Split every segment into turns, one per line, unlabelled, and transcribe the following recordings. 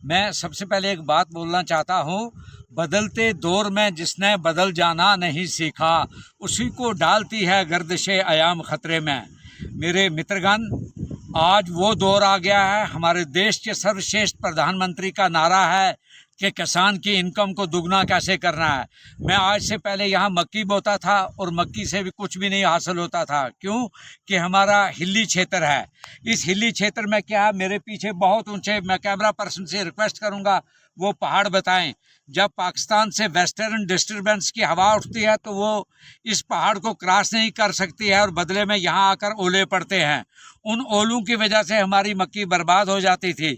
मैं सबसे पहले एक बात बोलना चाहता हूँ। बदलते दौर में जिसने बदल जाना नहीं सीखा, उसी को डालती है गर्दिशे अयाम खतरे में। मेरे मित्रगण, आज वो दौर आ गया है। हमारे देश के सर्वश्रेष्ठ प्रधानमंत्री का नारा है कि किसान की इनकम को दुगना कैसे करना है। मैं आज से पहले यहाँ मक्की बोता था और मक्की से भी कुछ भी नहीं हासिल होता था। क्यों? कि हमारा हिली क्षेत्र है। इस हिली क्षेत्र में क्या है, मेरे पीछे बहुत ऊंचे, मैं कैमरा पर्सन से रिक्वेस्ट करूंगा वो पहाड़ बताएं। जब पाकिस्तान से वेस्टर्न डिस्टर्बेंस की हवा उठती है तो वो इस पहाड़ को क्रॉस नहीं कर सकती है और बदले में यहाँ आकर ओले पड़ते हैं। उन ओलों की वजह से हमारी मक्की बर्बाद हो जाती थी।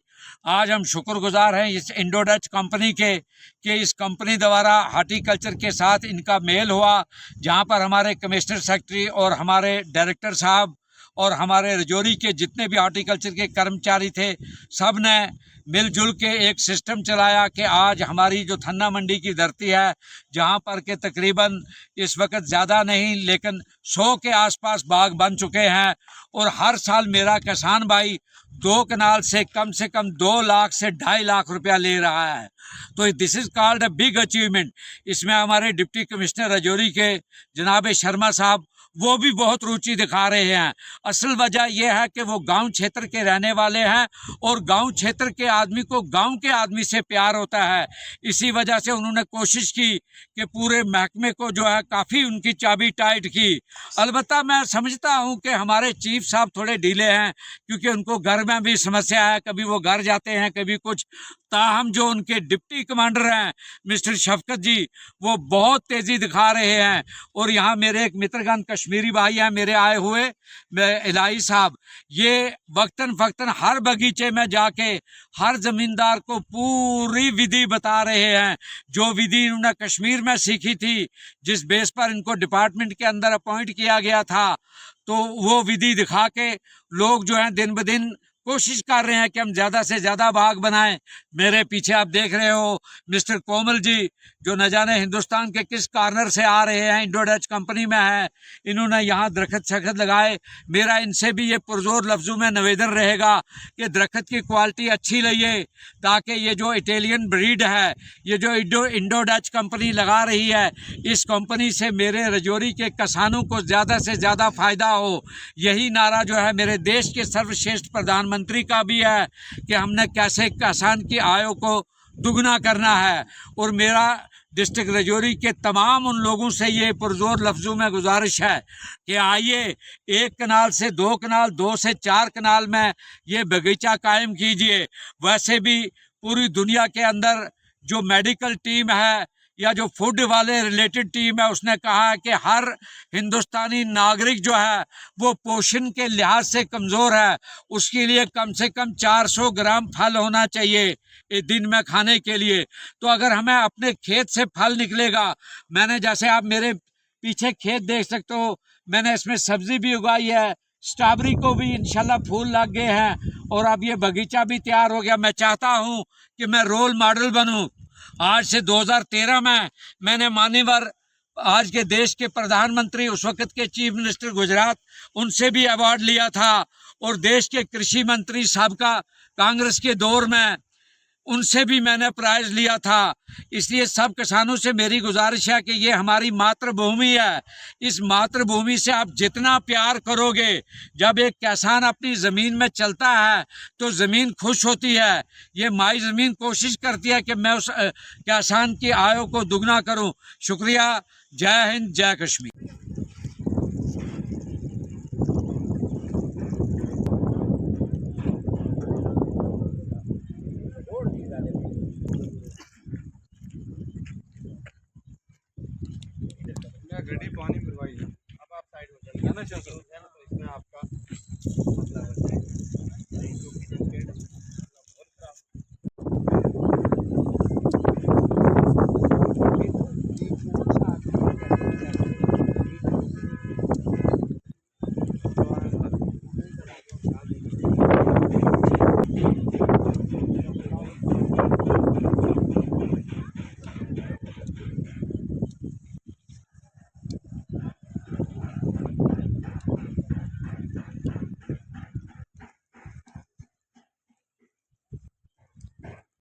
आज हम शुक्रगुजार हैं इस इंडो डच कंपनी के कि इस कंपनी द्वारा हार्टिकल्चर के साथ इनका मेल हुआ, जहाँ पर हमारे कमिश्नर सेक्रेटरी और हमारे डायरेक्टर साहब और हमारे रजौरी के जितने भी हार्टिकल्चर के कर्मचारी थे, सब ने मिलजुल के एक सिस्टम चलाया कि आज हमारी जो थन्ना मंडी की धरती है, जहाँ पर के तकरीबन इस वक्त ज़्यादा नहीं लेकिन 100 के आसपास बाग बन चुके हैं। और हर साल मेरा किसान भाई 2 कनाल से कम 2 लाख से 2.5 लाख रुपया ले रहा है। तो this is called a big achievement. इसमें हमारे डिप्टी कमिश्नर रजौरी के जनाब शर्मा साहब वो भी बहुत रुचि दिखा रहे हैं। असल वजह यह है कि वो गांव क्षेत्र के रहने वाले हैं और गांव क्षेत्र के आदमी को गांव के आदमी से प्यार होता है। इसी वजह से उन्होंने कोशिश की कि पूरे महकमे को जो है काफ़ी उनकी चाबी टाइट की। अलबत्ता मैं समझता हूं कि हमारे चीफ साहब थोड़े ढीले हैं, क्योंकि उनको घर में भी समस्या है, कभी वो घर जाते हैं कभी कुछ। ताहम जो उनके डिप्टी कमांडर हैं मिस्टर शफकत जी, वो बहुत तेज़ी दिखा रहे हैं। और यहाँ मेरे एक मित्रगण कश्मीरी भाई हैं मेरे आए हुए, इलाही साहब, ये वक्तन फ़क्तन हर बगीचे में जाके हर ज़मींदार को पूरी विधि बता रहे हैं। जो विधि इन्होंने कश्मीर में सीखी थी, जिस बेस पर इनको डिपार्टमेंट के अंदर अपॉइंट किया गया था, तो वो विधि दिखा के लोग जो हैं दिन ब दिन कोशिश कर रहे हैं कि हम ज़्यादा से ज़्यादा बाग बनाएं। मेरे पीछे आप देख रहे हो मिस्टर कोमल जी, जो न जाने हिंदुस्तान के किस कॉर्नर से आ रहे हैं, इंडो डच कंपनी में है। इन्होंने यहाँ दरख्त शखत लगाए। मेरा इनसे भी ये पुरजोर लफ्ज़ों में निवेदन रहेगा कि दरख्त की क्वालिटी अच्छी लइए, ताकि ये जो इटालियन ब्रीड है, ये जो इंडो डच कंपनी लगा रही है, इस कंपनी से मेरे रजौरी के किसानों को ज़्यादा से ज़्यादा फ़ायदा हो। यही नारा जो है मेरे देश के सर्वश्रेष्ठ प्रधानमंत्री का भी है कि हमने कैसे किसान की आय को दुगना करना है। और मेरा डिस्ट्रिक्ट रजौरी के तमाम उन लोगों से ये पुरजोर लफ्ज़ों में गुजारिश है कि आइए 1 कनाल से 2 कनाल, 2 से 4 कनाल में ये बगीचा कायम कीजिए। वैसे भी पूरी दुनिया के अंदर जो मेडिकल टीम है या जो फूड वाले रिलेटेड टीम है, उसने कहा है कि हर हिंदुस्तानी नागरिक जो है वो पोषण के लिहाज से कमज़ोर है, उसके लिए कम से कम 400 ग्राम फल होना चाहिए एक दिन में खाने के लिए। तो अगर हमें अपने खेत से फल निकलेगा, मैंने जैसे आप मेरे पीछे खेत देख सकते हो, मैंने इसमें सब्जी भी उगाई है, स्ट्रॉबेरी को भी इंशाल्लाह फूल लग गए हैं और अब ये बगीचा भी तैयार हो गया। मैं चाहता हूँ कि मैं रोल मॉडल बनूँ। आज से 2013 में मैंने मान्यवर आज के देश के प्रधानमंत्री, उस वक्त के चीफ मिनिस्टर गुजरात, उनसे भी अवार्ड लिया था। और देश के कृषि मंत्री साहब कांग्रेस के दौर में उनसे भी मैंने प्राइज लिया था। इसलिए सब किसानों से मेरी गुजारिश है कि ये हमारी मातृभूमि है। इस मातृभूमि से आप जितना प्यार करोगे, जब एक किसान अपनी ज़मीन में चलता है तो ज़मीन खुश होती है। ये माई ज़मीन कोशिश करती है कि मैं उस किसान की आय को दुगना करूं। शुक्रिया। जय हिंद, जय कश्मीर।
गड्डी पानी भरवाई, अब आप साइड हो जाइए।